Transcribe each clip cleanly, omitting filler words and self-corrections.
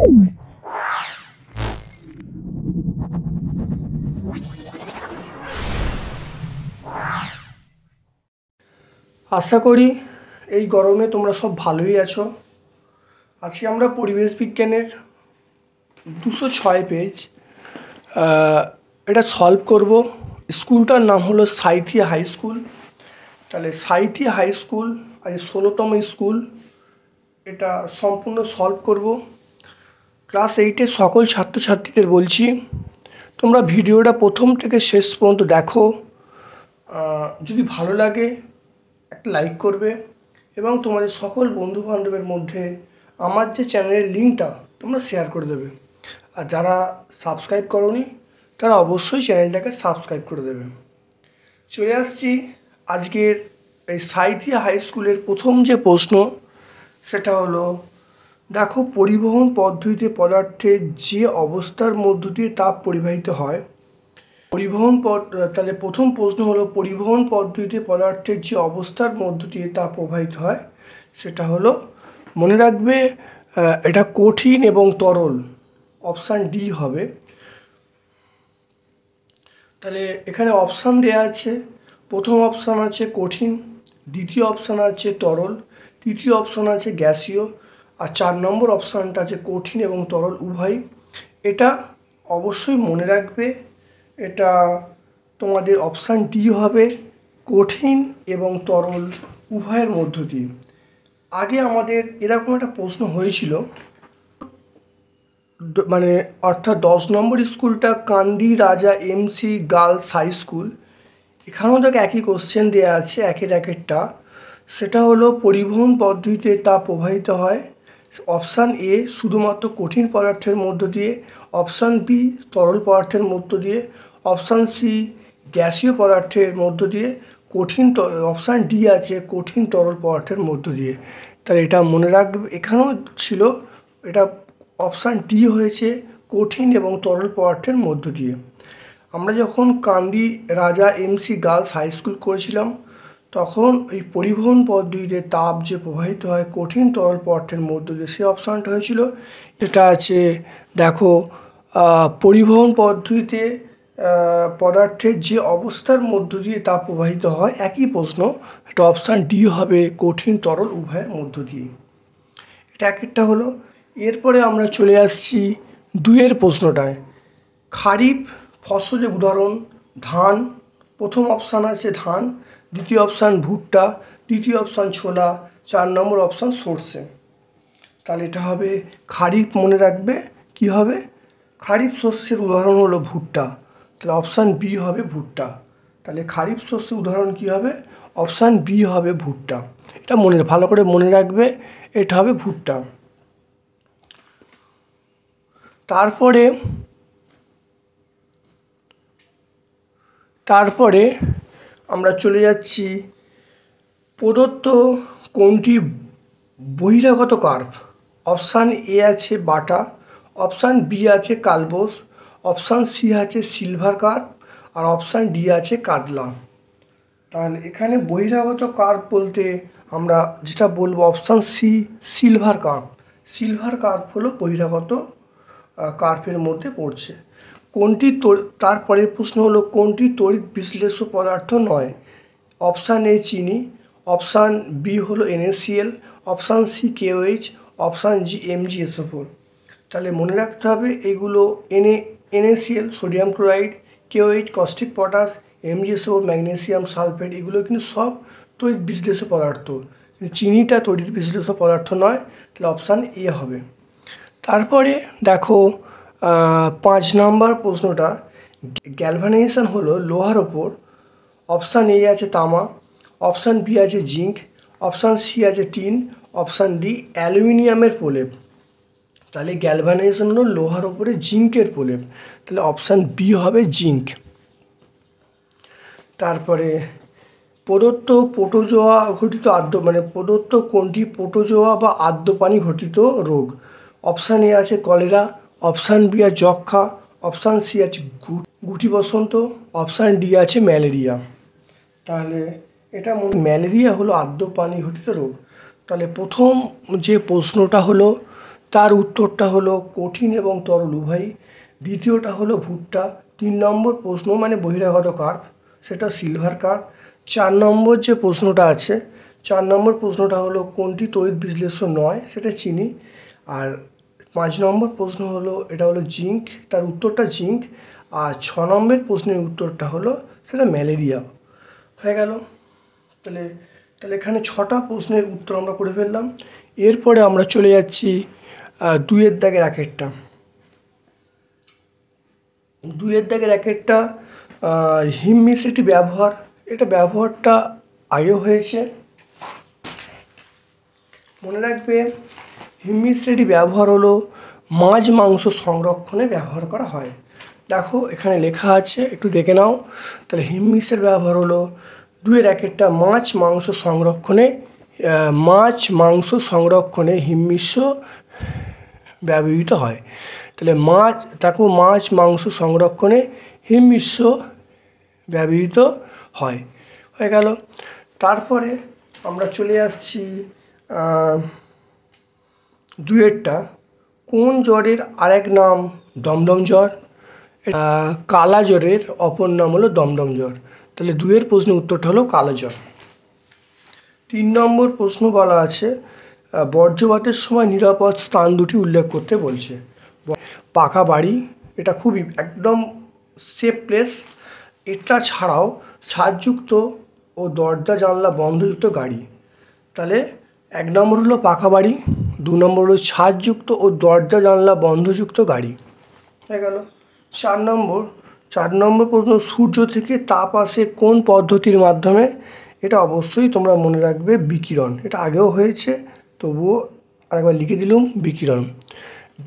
আশা করি এই গরমে তোমরা সব ভালোই আছো। আজকে আমরা পরিবেশ বিজ্ঞানের 206 পেজ এটা সলভ করব। স্কুলটার নাম হলো সাঁইথি হাই স্কুল। তাহলে সাঁইথি হাই স্কুল আজ 16তম স্কুল, এটা সম্পূর্ণ সলভ করব। ক্লাস 8-এর সকল ছাত্রছাত্রীদের বলছি, তোমরা ভিডিওটা প্রথম থেকে শেষ পর্যন্ত দেখো। যদি ভালো লাগে একটা লাইক করবে এবং তোমাদের সকল বন্ধুবান্ধবের মধ্যে আমার যে চ্যানেলের লিঙ্কটা তোমরা শেয়ার করে দেবে। আর যারা সাবস্ক্রাইব করোনি তারা অবশ্যই চ্যানেলটাকে সাবস্ক্রাইব করে দেবে। চলে আসছি আজকের এই সাঁইথি হাই স্কুলের প্রথম যে প্রশ্ন, সেটা হলো দেখো, পরিবহন পদ্ধতিতে পদার্থের যে অবস্থার মধ্য দিয়ে তাপ পরিবাহিত হয়। তাহলে প্রথম প্রশ্ন হলো পরিবহন পদ্ধতিতে পদার্থের যে অবস্থার মধ্য দিয়ে তাপ প্রবাহিত হয়, সেটা হলো মনে রাখবে এটা কঠিন এবং তরল, অপশান ডি হবে। তাহলে এখানে অপশান দেওয়া আছে, প্রথম অপশান আছে কঠিন, দ্বিতীয় অপশান আছে তরল, তৃতীয় অপশান আছে গ্যাসীয়, আর 4 নম্বর অপশানটা আছে কঠিন এবং তরল উভয়। এটা অবশ্যই মনে রাখবে, এটা তোমাদের অপশান ডি হবে, কঠিন এবং তরল উভয়ের মধ্য দিয়ে। আগে আমাদের এরকম একটা প্রশ্ন হয়েছিল, মানে অর্থাৎ 10 নম্বর স্কুলটা কান্দি রাজা এমসি গার্লস হাই স্কুল, এখানেও দেখো একই কোশ্চেন দেওয়া আছে একের একেরটা। সেটা হলো পরিবহন পদ্ধতিতে তাপ প্রবাহিত হয়। অপশান এ শুধুমাত্র কঠিন পদার্থের মধ্য দিয়ে, অপশান বি তরল পদার্থের মধ্য দিয়ে, অপশান সি গ্যাসীয় পদার্থের মধ্য দিয়ে, অপশান ডি আছে কঠিন তরল পদার্থের মধ্য দিয়ে। তাহলে এটা মনে রাখবে, এখানেও ছিল, এটা অপশান ডি হয়েছে কঠিন এবং তরল পদার্থের মধ্য দিয়ে। আমরা যখন কান্দি রাজা এমসি গার্লস হাই স্কুল করেছিলাম, তখন এই পরিবহন পদ্ধতিতে তাপ যে প্রবাহিত হয় কঠিন তরল পদার্থের মধ্য দিয়ে, সেই অপশানটা হয়েছিল। এটা আছে দেখো, পরিবহন পদ্ধতিতে পদার্থের যে অবস্থার মধ্য দিয়ে তাপ প্রবাহিত হয়, একই প্রশ্ন, এটা অপশান ডি হবে কঠিন তরল উভয়ের মধ্য দিয়ে। এটা একটা হলো। এরপরে আমরা চলে আসছি 2-এর প্রশ্নটায়। খারিফ ফসলের উদাহরণ ধান, প্রথম অপশান আছে ধান, দ্বিতীয় অপশান ভুট্টা, তৃতীয় অপশান ছোলা, 4 নম্বর অপশান সরষে। তাহলে এটা হবে খারিফ, মনে রাখবে কি হবে, খারিফ শস্যের উদাহরণ হলো ভুট্টা, তাহলে অপশান বি হবে ভুট্টা। তাহলে খারিফ শস্যের উদাহরণ কি হবে, অপশান বি হবে ভুট্টা। এটা ভালো করে মনে রাখবে, এটা হবে ভুট্টা। তারপরে আমরা চলে যাচ্ছি প্রদত্ত কোনটি বহিরাগত কার্ভ। অপশান এ আছে বাটা, অপশান বি আছে কালবোস, অপশান সি আছে সিলভার কার্ভ, আর অপশান ডি আছে কাতলা। তাহলে এখানে বহিরাগত কার্ভ বলতে আমরা যেটা বলবো option C silver curve. Silver curve হলো বহিরাগত কার্ভের মধ্যে পড়ছে। তারপরের প্রশ্ন হলো কোনটি তড়িৎ বিশ্লেষ্য পদার্থ নয়। অপশান এ চিনি, অপশান বি হলো NaCl, option C KOH, option G MgSO4। তাহলে মনে রাখতে হবে এইগুলো NaCl sodium chloride, KOH caustic potash, MgSO4 magnesium sulphate, এগুলো কিন্তু সব তড়িৎ বিশ্লেষ্য পদার্থ। চিনিটা তড়িৎ বিশ্লেষ্য পদার্থ নয়, তাহলে অপশান এ হবে। তারপরে দেখো 5 নম্বর প্রশ্নটা, গ্যালভানাইজেশন হলো লোহার ওপর। অপশান এ আছে তামা, অপশান বি আছে জিঙ্ক, অপশান সি আছে টিন, অপশান ডি অ্যালুমিনিয়ামের প্রলেপ। তাহলে গ্যালভানাইজেশন হলো লোহার ওপরে জিঙ্কের প্রলেপ, তাহলে অপশান বি হবে জিঙ্ক। তারপরে প্রদত্ত প্রোটোজোয়া ঘটিত প্রদত্ত কোনটি প্রোটোজোয়া বা আর্দ্রপানি ঘটিত রোগ। অপশান এ আছে কলেরা, অপশান বি আছে যক্ষা, অপশান সি আছে গুটি বসন্ত, অপশান ডি আছে ম্যালেরিয়া। তাহলে এটা ম্যালেরিয়া হলো আর্দ্রপানি ঘটিত রোগ। তাহলে প্রথম যে প্রশ্নটা হলো তার উত্তরটা হলো কঠিন এবং তরল উভয়ই। দ্বিতীয়টা হলো ভুট্টা। 3 নম্বর প্রশ্ন মানে বহিরাগত কার্ভ, সেটা সিলভার কার্ভ। 4 নম্বর যে প্রশ্নটা আছে, 4 নম্বর প্রশ্নটা হলো কোনটি তড়িৎ বিশ্লেষ্য নয়, সেটা চিনি। আর 5 নম্বর প্রশ্ন হলো, এটা হলো জিঙ্ক, তার উত্তরটা জিঙ্ক। আর 6 নম্বর প্রশ্নের উত্তরটা হলো সেটা ম্যালেরিয়া। হয়ে গেল। তাহলে তাহলে এখানে 6টা প্রশ্নের উত্তর আমরা করে ফেললাম। এরপরে আমরা চলে যাচ্ছি 2-এর দাগের একেরটা। 2-এর দাগের একেরটা হিমমিশ্রিটি ব্যবহার, এটা ব্যবহারটা আগেও হয়েছে, মনে রাখবে। হিমমিশ্রিটি ব্যবহার হলো মাছ মাংস সংরক্ষণে ব্যবহার করা হয়। দেখো এখানে লেখা আছে, একটু দেখে নাও। তাহলে হিমমিশ্রের ব্যবহার হলো 2-এর একেরটা মাছ মাংস সংরক্ষণে হিমমিশ্র ব্যবহৃত হয়। তাহলে মাছ মাংস সংরক্ষণে হিমমিশ্র ব্যবহৃত হয়। হয়ে গেল। তারপরে আমরা চলে আসছি 2-এরটা, কোন জ্বরের আরেক নাম দমদম জ্বর? কালা জ্বরের অপর নাম হলো দমদম জ্বর। তাহলে 2-এর প্রশ্নের উত্তরটা হলো কালো জ্বর। 3 নম্বর প্রশ্ন বলা আছে বজ্রপাতের সময় নিরাপদ স্থান দুটি উল্লেখ করতে বলছে। পাকা বাড়ি, এটা খুবই একদম সেফ প্লেস। এটা ছাড়াও ছাদযুক্ত ও দরজা জানলা বন্ধযুক্ত গাড়ি। তাহলে 1 নম্বর হলো পাকা বাড়ি, 2 নম্বর হলো ছাদযুক্ত ও দরজা জানলা বন্ধযুক্ত গাড়ি। হয়ে গেল। 4 নম্বর প্রশ্ন, সূর্য থেকে তাপ আসে কোন পদ্ধতির মাধ্যমে? এটা অবশ্যই তোমরা মনে রাখবে, বিকিরণ। এটা আগেও হয়েছে, তবুও আরেকবার লিখে দিলাম, বিকিরণ।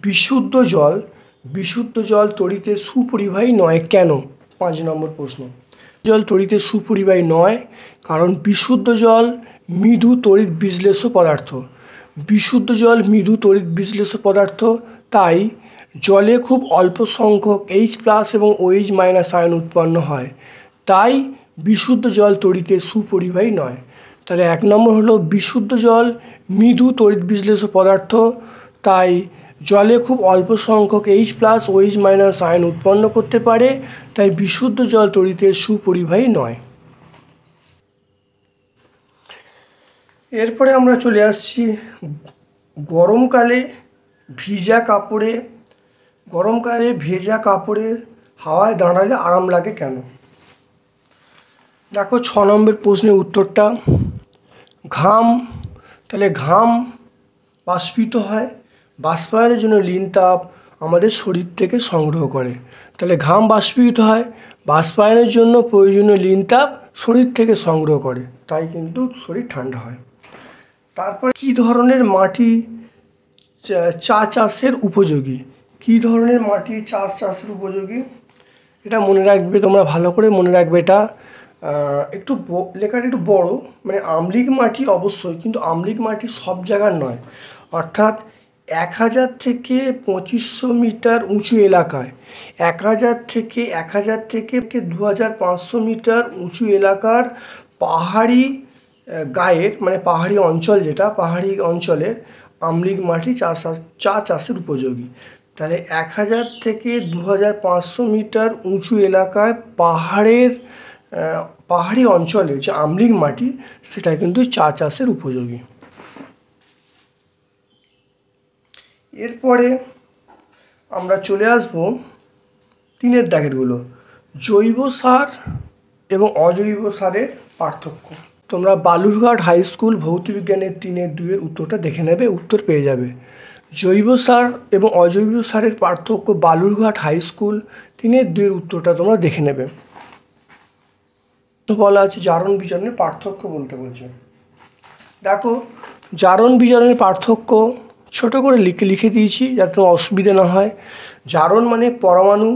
বিশুদ্ধ জল তড়িতের সুপরিবাহী নয় কেন? 5 নম্বর প্রশ্ন। জল তড়িতের সুপরিবাহী নয় কারণ বিশুদ্ধ জল মৃদু তড়িৎ বিশ্লেষ্য পদার্থ। বিশুদ্ধ জল মৃদু তড়িৎ বিশ্লেষ্য পদার্থ, তাই জলে খুব অল্প সংখ্যক H+ এবং OH- আয়ন উৎপন্ন হয়, তাই বিশুদ্ধ জল তড়িতের সুপরিবাহী নয়। তাহলে 1 নম্বর হলো বিশুদ্ধ জল মৃদু তড়িৎ বিশ্লেষ্য পদার্থ, তাই জলে খুব অল্প সংখ্যক H+ OH- আয়ন উৎপন্ন করতে পারে, তাই বিশুদ্ধ জল তড়িতের সুপরিবাহী নয়। এরপরে আমরা চলে আসছি গরমকালে ভেজা কাপড়ে হাওয়ায় দাঁড়ালে আরাম লাগে কেন? দেখো 6 নম্বর প্রশ্নের উত্তরটা ঘাম। তাহলে ঘাম বাষ্পিত হয়, বাষ্পায়নের জন্য লীন তাপ আমাদের শরীর থেকে সংগ্রহ করে। তাহলে ঘাম বাষ্পীভূত হয়, বাষ্পায়নের জন্য প্রয়োজনীয় লীন তাপ শরীর থেকে সংগ্রহ করে, তাই কিন্তু শরীর ঠান্ডা হয়। তারপর কী ধরনের মাটি চা চাষের উপযোগী? কী ধরনের মাটি চা চাষের উপযোগী? এটা মনে রাখবে, তোমরা ভালো করে মনে রাখবে। এটা একটু লেখাটা একটু বড়, মানে আম্লিক মাটি অবশ্যই, কিন্তু আম্লিক মাটি সব জায়গার নয়। অর্থাৎ 1000 থেকে 2500 মিটার উঁচু এলাকায়, 1000 থেকে 2500 মিটার উঁচু এলাকার পাহাড়ি গায়ের, মানে পাহাড়ি অঞ্চল, যেটা পাহাড়ি অঞ্চলের আম্লিক মাটি চা চাষের উপযোগী। তাহলে 1000 থেকে 2500 মিটার উঁচু এলাকায় পাহাড়ি অঞ্চলের যে আম্লিক মাটি, সেটা কিন্তু চা চাষের উপযোগী। এরপরে আমরা চলে আসব 3-এর দাগেরগুলো, জৈব সার এবং অজৈব সারের পার্থক্য। তোমরা বালুরঘাট হাই স্কুল ভৌতবিজ্ঞানের 3-এর 2-এর উত্তরটা দেখে নেবে, উত্তর পেয়ে যাবে। জৈব সার এবং অজৈব সারের পার্থক্য বালুরঘাট হাই স্কুল 3-এর 2-এর উত্তরটা তোমরা দেখে নেবে। তো বলা আছে জারণ বিজারণের পার্থক্য বলতে বলছে। দেখো জারণ বিজারণের পার্থক্য ছোট করে লিখে দিয়েছি যাতে অসুবিধা না হয়। জারণ মানে পরমাণু,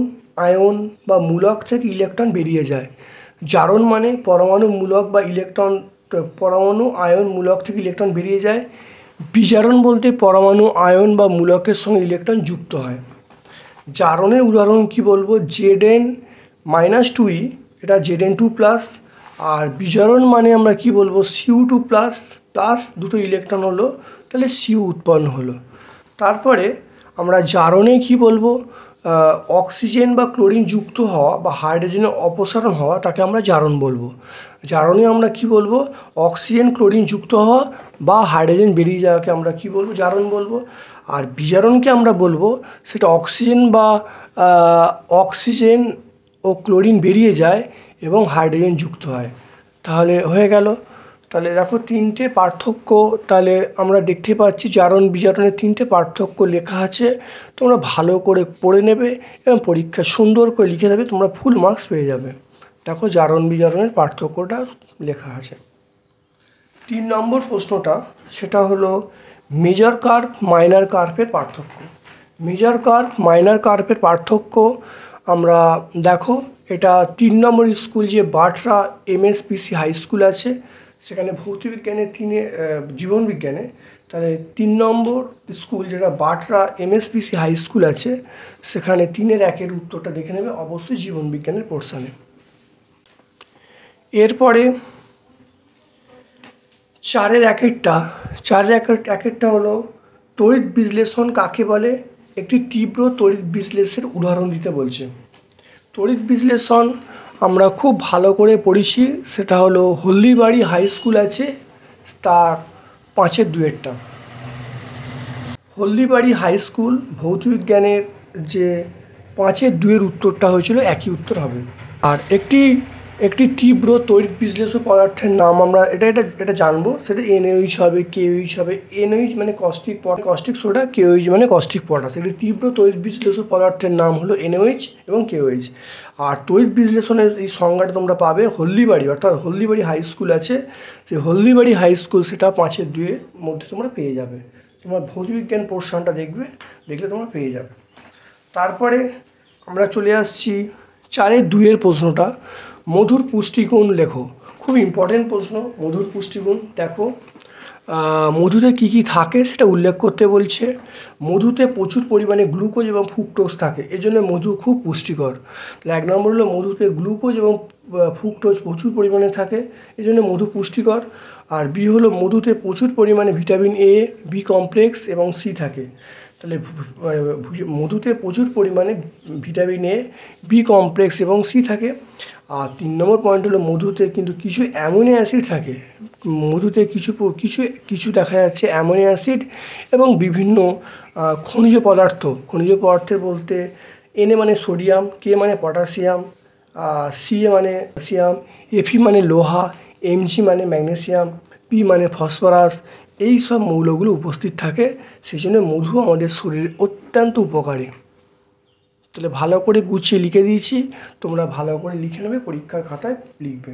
আয়ন বা মূলক থেকে ইলেকট্রন বেরিয়ে যায়। জারণ মানে পরমাণু, আয়ন, মূলক থেকে ইলেকট্রন বেরিয়ে যায়। বিজারণ বলতে পরমাণু, আয়ন বা মূলকের সঙ্গে ইলেকট্রন যুক্ত হয়। জারণের উদাহরণ কি বলবো? Zn-2e, এটা Zn2+। আর বিজারণ মানে আমরা কি বলবো? Cu2+, দুটো ইলেকট্রন হলো, তাহলে Cu উৎপন্ন হলো। তারপরে আমরা জারণে কি বলবো, অক্সিজেন বা ক্লোরিন যুক্ত হওয়া বা হাইড্রোজেনের অপসারণ হওয়া তাকে আমরা জারণ বলবো। জারণে আমরা কি বলবো, অক্সিজেন ক্লোরিন যুক্ত হওয়া বা হাইড্রোজেন বেরিয়ে যাওয়াকে আমরা কি বলবো, জারণ বলবো। আর বিজারণকে আমরা বলবো সেটা অক্সিজেন ও ক্লোরিন বেরিয়ে যায় এবং হাইড্রোজেন যুক্ত হয়। তাহলে হয়ে গেল। তাহলে দেখো তিনটে পার্থক্য তাহলে আমরা দেখতে পাচ্ছি, জারণ বিজারণের তিনটে পার্থক্য লেখা আছে। তোমরা ভালো করে পড়ে নেবে এবং পরীক্ষা সুন্দর করে লিখে দেবে, তোমরা ফুল মার্কস পেয়ে যাবে। দেখো জারণ বিজারণের পার্থক্যটা লেখা আছে। 3 নম্বর প্রশ্নটা সেটা হলো মেজর কার্ভ মাইনর কার্ভের পার্থক্য। মেজর কার্ভ মাইনর কার্ভের পার্থক্য আমরা দেখো, এটা 3 নম্বর স্কুল যে বাটরা এমএসপিসি হাই স্কুল আছে, সেখানে ভৌতবিজ্ঞানে জীবনবিজ্ঞানে, তাহলে 3 নম্বর স্কুল যেটা বাটরা এমএসপিসি হাই স্কুল আছে, সেখানে 3-এর 1-এর উত্তরটা দেখে নেবে অবশ্যই জীবনবিজ্ঞানের পোর্শনে। এরপরে 4-এর 1-এরটা হলো তড়িৎ বিশ্লেষণ কাকে বলে, একটি তীব্র তড়িৎ বিশ্লেষণের উদাহরণ দিতে বলছে। তড়িৎ বিশ্লেষণ আমরা খুব ভালো করে পড়েছি, সেটা হলো হলদিবাড়ি হাই স্কুল আছে, তার 5-এর 2-এরটা। হলদিবাড়ি হাই স্কুল ভৌতবিজ্ঞানের যে 5-এর 2-এর উত্তরটা হয়েছিল একই উত্তর হবে। আর একটি তীব্র তড়িৎ বিশ্লেষক পদার্থের নাম আমরা এটা জানবো, সেটা NaOH হবে, KOH হবে। NaOH মানে কস্টিক সোডা, KOH মানে কস্টিক পটাশ। একটি তীব্র তড়িৎ বিশ্লেষক পদার্থের নাম হলো NaOH এবং KOH। আর তড়িৎ বিশ্লেষণের এই সংজ্ঞাটা তোমরা পাবে হলদিবাড়ি, অর্থাৎ হলদিবাড়ি হাই স্কুল আছে, সেই হলদিবাড়ি হাই স্কুল সেটা 5-এর 2-এর মধ্যে তোমরা পেয়ে যাবে। তোমরা ভৌতবিজ্ঞান পোর্শনটা দেখলে তোমরা পেয়ে যাবে। তারপরে আমরা চলে আসছি 4-এর 2-এর প্রশ্নটা, মধুর পুষ্টিগুণ লেখো। খুব ইম্পর্টেন্ট প্রশ্ন, মধুর পুষ্টিগুণ। দেখো মধুতে কী কী থাকে সেটা উল্লেখ করতে বলছে। মধুতে প্রচুর পরিমাণে গ্লুকোজ এবং ফ্রুক্টোজ থাকে, এজন্য মধু খুব পুষ্টিকর। তাহলে 1 নম্বর হলো মধুতে গ্লুকোজ এবং ফ্রুক্টোজ প্রচুর পরিমাণে থাকে, এজন্য মধু পুষ্টিকর। আর বি হলো মধুতে প্রচুর পরিমাণে ভিটামিন A, বি কমপ্লেক্স এবং সি থাকে। তাহলে মধুতে প্রচুর পরিমাণে ভিটামিন A, বি কমপ্লেক্স এবং সি থাকে। আর 3 নম্বর পয়েন্ট হলো মধুতে কিন্তু কিছু অ্যামিনো অ্যাসিড থাকে। মধুতে কিছু দেখা যাচ্ছে অ্যামিনো অ্যাসিড এবং বিভিন্ন খনিজ পদার্থের বলতে Na মানে সোডিয়াম, K মানে পটাশিয়াম, Ca মানে ক্যালসিয়াম, Fe মানে লোহা, Mg মানে ম্যাগনেসিয়াম, P মানে ফসফরাস, এই সব মৌলগুলো উপস্থিত থাকে। সেই জন্য মধু আমাদের শরীরে অত্যন্ত উপকারী। তাহলে ভালো করে গুছিয়ে লিখে দিয়েছি, তোমরা ভালো করে লিখে নেবে, পরীক্ষার খাতায় লিখবে।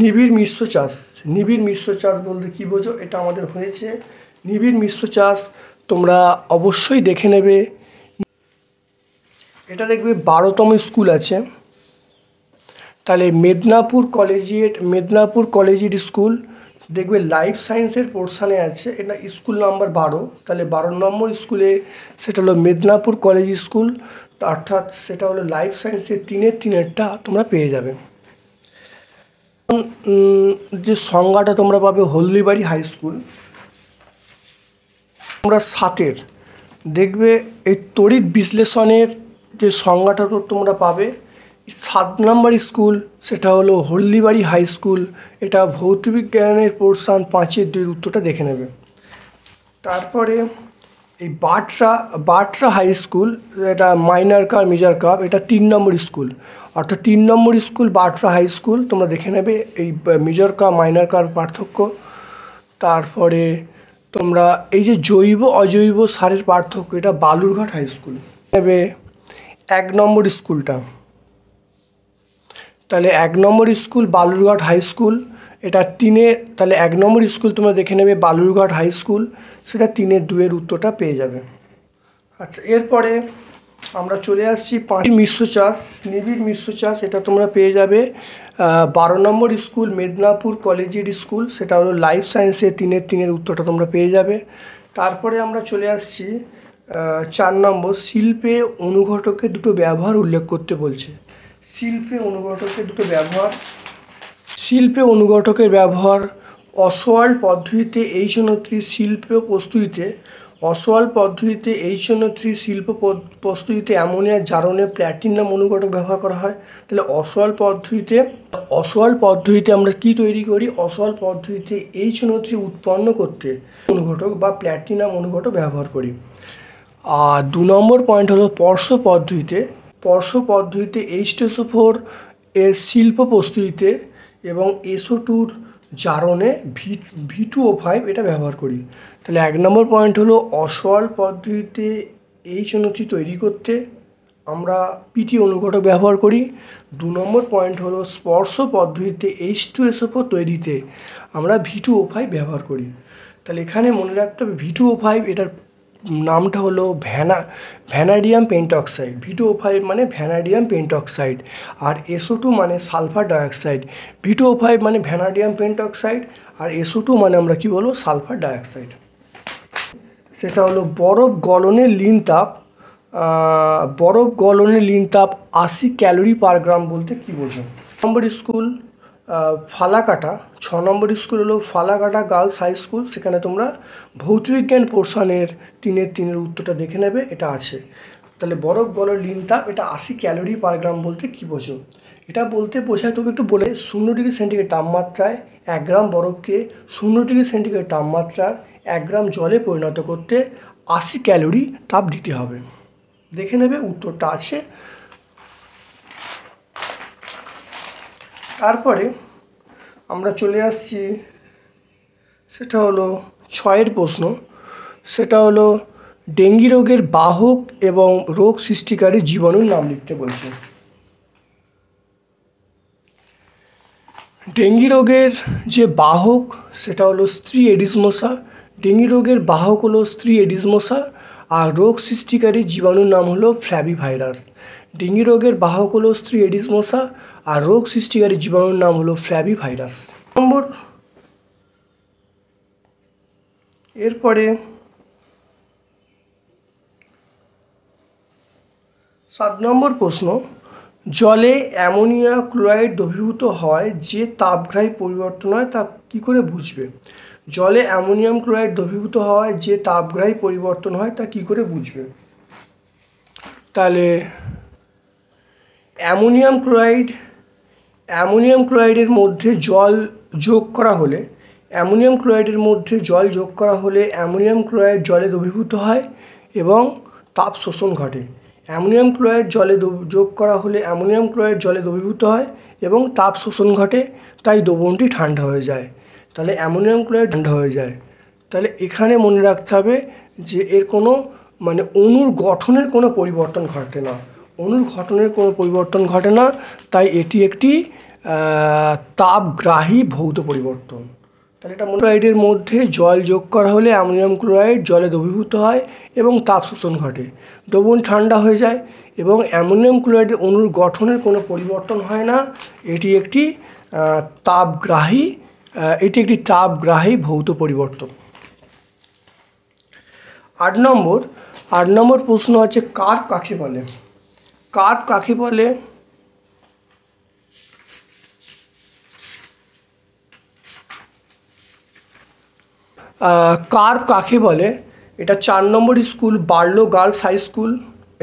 নিবিড় মিশ্র চাষ। নিবিড় মিশ্র চাষ বলতে কী বোঝো, এটা আমাদের হয়েছে। নিবিড় মিশ্র চাষ তোমরা অবশ্যই দেখে নেবে। এটা দেখবে 12তম স্কুল আছে, তাহলে মেদিনীপুর কলেজিয়েট স্কুল দেখবে লাইফ সায়েন্সের পোর্শানে আছে, এটা স্কুল নাম্বার 12। তাহলে 12 নম্বর স্কুলে সেটা হলো মেদিনীপুর কলেজ স্কুল, অর্থাৎ সেটা হলো লাইফ সায়েন্সের 3-এর 3-এরটা তোমরা পেয়ে যাবে। যে সংজ্ঞাটা তোমরা পাবে হলদিবাড়ি হাই স্কুল। তোমরা 7-এর দেখবে এই তড়িৎ বিশ্লেষণের যে সংজ্ঞাটা তোমরা পাবে 7 নম্বর স্কুল, সেটা হলো হলদিবাড়ি হাই স্কুল। এটা ভৌতবিজ্ঞানের পোর্শন 5-এর 2-এর উত্তরটা দেখে নেবে। তারপরে এই বাটরা হাই স্কুল, এটা মাইনর কার্ভ মেজর কার্ভ, এটা 3 নম্বর স্কুল, অর্থাৎ 3 নম্বর স্কুল বাটরা হাই স্কুল। তোমরা দেখে নেবে এই মেজর কার্ভ মাইনর কার্ভ পার্থক্য। তারপরে তোমরা এই যে জৈব অজৈব সারের পার্থক্য, এটা বালুরঘাট হাই স্কুল নেবে 1 নম্বর স্কুলটা। তাহলে 1 নম্বর স্কুল বালুরঘাট হাই স্কুল, এটা 3-এ, তাহলে 1 নম্বর স্কুল তোমরা দেখে নেবে বালুরঘাট হাই স্কুল, সেটা 3-এর 2-এর উত্তরটা পেয়ে যাবে। আচ্ছা, এরপরে আমরা চলে আসছি 5 মিশ্র চাষ, নিবিড় মিশ্র চাষ। এটা তোমরা পেয়ে যাবে 12 নম্বর স্কুল মেদিনীপুর কলেজিয়েট স্কুল, সেটা হলো লাইফ সায়েন্সের 3-এর 3-এর উত্তরটা তোমরা পেয়ে যাবে। তারপরে আমরা চলে আসছি 4 নম্বর, শিল্পে অনুঘটকের দুটো ব্যবহার উল্লেখ করতে বলছে। শিল্পে অনুঘটকের ব্যবহার অসওয়াল্ড পদ্ধতিতে H+O3 শিল্প প্রস্তুতিতে অসওয়াল পদ্ধতিতে HNO3 শিল্প প্রস্তুতিতে অ্যামোনিয়া জারণে প্ল্যাটিনাম অনুঘটক ব্যবহার করা হয়। তাহলে অসওয়াল পদ্ধতিতে আমরা কি তৈরি করি? অসওয়াল পদ্ধতিতে HNO3 উৎপন্ন করতে অনুঘটক বা প্ল্যাটিনাম অনুঘটক ব্যবহার করি। আর 2 নম্বর পয়েন্ট হলো পর্ষ পদ্ধতিতে H2SO4 এর শিল্প প্রস্তুতিতে এবং SO2 জারণে V2O5 এটা ব্যবহার করি। তাহলে 1 নম্বর পয়েন্ট হলো অসওয়াল পদ্ধতিতে HNO3 তৈরি করতে আমরা PT অনুঘটক ব্যবহার করি। 2 নম্বর পয়েন্ট হলো স্পর্শ পদ্ধতিতে H2SO4 তৈরিতে আমরা V2O5 ব্যবহার করি। তাহলে এখানে মনে রাখতে হবে V2O5 এটার নামটা হলো ভ্যানাডিয়াম পেন্টঅক্সাইড। V2O5 মানে ভ্যানাডিয়াম পেন্টঅক্সাইড, আর SO2 মানে সালফার ডাইঅক্সাইড। V2O5 মানে ভ্যানাডিয়াম পেন্টঅক্সাইড, আর SO2 মানে আমরা কি বলবো? Sulphur dioxide. সেটা হলো বরফ গলনের লিন তাপ 80 ক্যালোরি পার গ্রাম বলতে কি বোঝো? 6 নম্বর স্কুল ফালাকাটা 6 নম্বর স্কুল হলো ফালাকাটা গার্লস হাই স্কুল। সেখানে তোমরা ভৌতবিজ্ঞান পোর্শনের 3-এর উত্তরটা দেখে নেবে, এটা আছে। তাহলে বরফ গলনের লিন তাপ এটা 80 ক্যালোরি পার গ্রাম বলতে কি বোঝো? এটা বলতে বোঝায়, তোকে একটু বলে 0 ডিগ্রি সেন্টিগ্রেড তাপমাত্রায় 1 গ্রাম বরফকে 0 ডিগ্রি সেন্টিগ্রেড তাপমাত্রার 1 গ্রাম জলে পরিণত করতে 80 ক্যালোরি তাপ দিতে হবে। দেখে নেবে, উত্তরটা আছে। তারপরে আমরা চলে আসছি, সেটা হলো 6-এর প্রশ্ন। সেটা হলো ডেঙ্গি রোগের বাহক এবং রোগ সৃষ্টিকারী জীবাণুর নাম লিখতে বলছে। ডেঙ্গি রোগের যে বাহক সেটা হলো স্ত্রী এডিস মশা। ডেঙ্গি রোগের বাহক হলো স্ত্রী এডিস মশা, আর রোগ সৃষ্টিকারী জীবাণুর নাম হলো ফ্ল্যাবিভাইরাস। ডেঙ্গি রোগের বাহক হলো স্ত্রী এডিস মশা, আর রোগ সৃষ্টিকারী জীবাণুর নাম হলো ফ্ল্যাবিভাইরাস। এরপরে 7 নম্বর প্রশ্ন, জলে অ্যামোনিয়া ক্লোরাইড দ্রবীভূত হয় যে তাপগ্রাহী পরিবর্তন হয় তা কী করে বুঝবে? জলে অ্যামোনিয়াম ক্লোরাইড দ্রবীভূত হয় যে তাপগ্রাহী পরিবর্তন হয় তা কী করে বুঝবে? তাহলে অ্যামোনিয়াম ক্লোরাইডের মধ্যে জল যোগ করা হলে অ্যামোনিয়াম ক্লোরাইড জলে দ্রবীভূত হয় এবং তাপ শোষণ ঘটে। অ্যামোনিয়াম ক্লোরাইড জলে যোগ করা হলে অ্যামোনিয়াম ক্লোরাইড জলে দ্রবীভূত হয় এবং তাপ শোষণ ঘটে, তাই দ্রবণটি ঠান্ডা হয়ে যায়। তাহলে অ্যামোনিয়াম ক্লোরাইড ঠান্ডা হয়ে যায়। তাহলে এখানে মনে রাখতে হবে যে এর কোনো অণুর গঠনের কোনো পরিবর্তন ঘটে না, তাই এটি একটি তাপগ্রাহী ভৌত পরিবর্তন। তাহলে এটা ক্লোরাইডের মধ্যে জল যোগ করা হলে অ্যামোনিয়াম ক্লোরাইড জলে দ্রবীভূত হয় এবং তাপ শোষণ ঘটে, দ্রবণ ঠান্ডা হয়ে যায়, এবং অ্যামোনিয়াম ক্লোরাইডের অণুর গঠনের কোনো পরিবর্তন হয় না। এটি একটি তাপগ্রাহী ভৌত পরিবর্তন। 8 নম্বর প্রশ্ন আছে কার্প কাকে বলে? কার্প কাকে বলে? এটা 4 number school Barlow girls high school.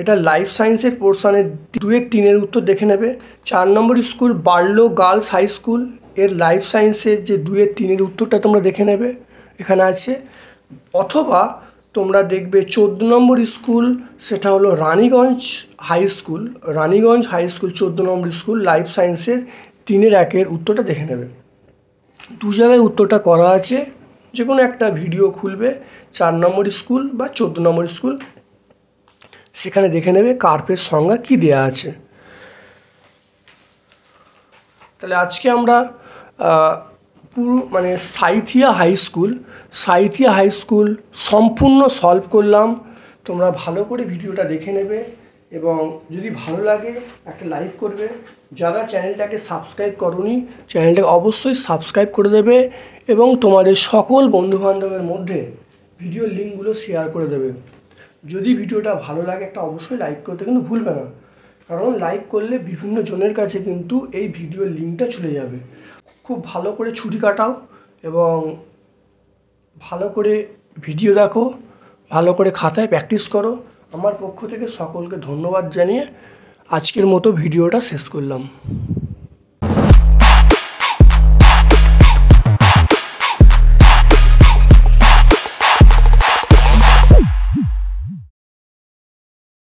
এটা লাইফ সায়েন্সের পোর্শনের 2-3-এর উত্তর দেখে নেবে। 4 number school Barlow girls high school, এর লাইফ সায়েন্সের যে 2-3-এর উত্তরটা তোমরা দেখে নেবে, এখানে আছে। অথবা তোমরা দেখবে 14 নম্বর স্কুল, সেটা হলো রানীগঞ্জ হাই স্কুল 14 নম্বর স্কুল, লাইফ সায়েন্সের 3-1-এর উত্তরটা দেখে নেবে। 2 জায়গায় উত্তরটা করা আছে, যে কোনো একটা ভিডিও খুলবে 4 নম্বর স্কুল বা 14 নম্বর স্কুল, সেখানে দেখে নেবে কার্পের সংজ্ঞা কী দেওয়া আছে। তাহলে আজকে আমরা পুরো সাঁইথিয়া হাই স্কুল সম্পূর্ণ সলভ করলাম। তোমরা ভালো করে ভিডিওটা দেখে নেবে এবং যদি ভালো লাগে একটা লাইক করবে। যারা চ্যানেলটাকে সাবস্ক্রাইব করোনি, চ্যানেলটাকে অবশ্যই সাবস্ক্রাইব করে দেবে এবং তোমাদের সকল বন্ধুবান্ধবের মধ্যে ভিডিওর লিঙ্কগুলো শেয়ার করে দেবে। যদি ভিডিওটা ভালো লাগে একটা অবশ্যই লাইক করতে কিন্তু ভুলবে না, কারণ লাইক করলে বিভিন্ন জনের কাছে কিন্তু এই ভিডিওর লিঙ্কটা চলে যাবে। খুব ভালো করে ছুটি কাটাও এবং ভালো করে ভিডিও দেখো, ভালো করে খাতায় প্র্যাকটিস করো। আমার পক্ষ থেকে সকলকে ধন্যবাদ জানিয়ে আজকের মতো ভিডিওটা শেষ করলাম।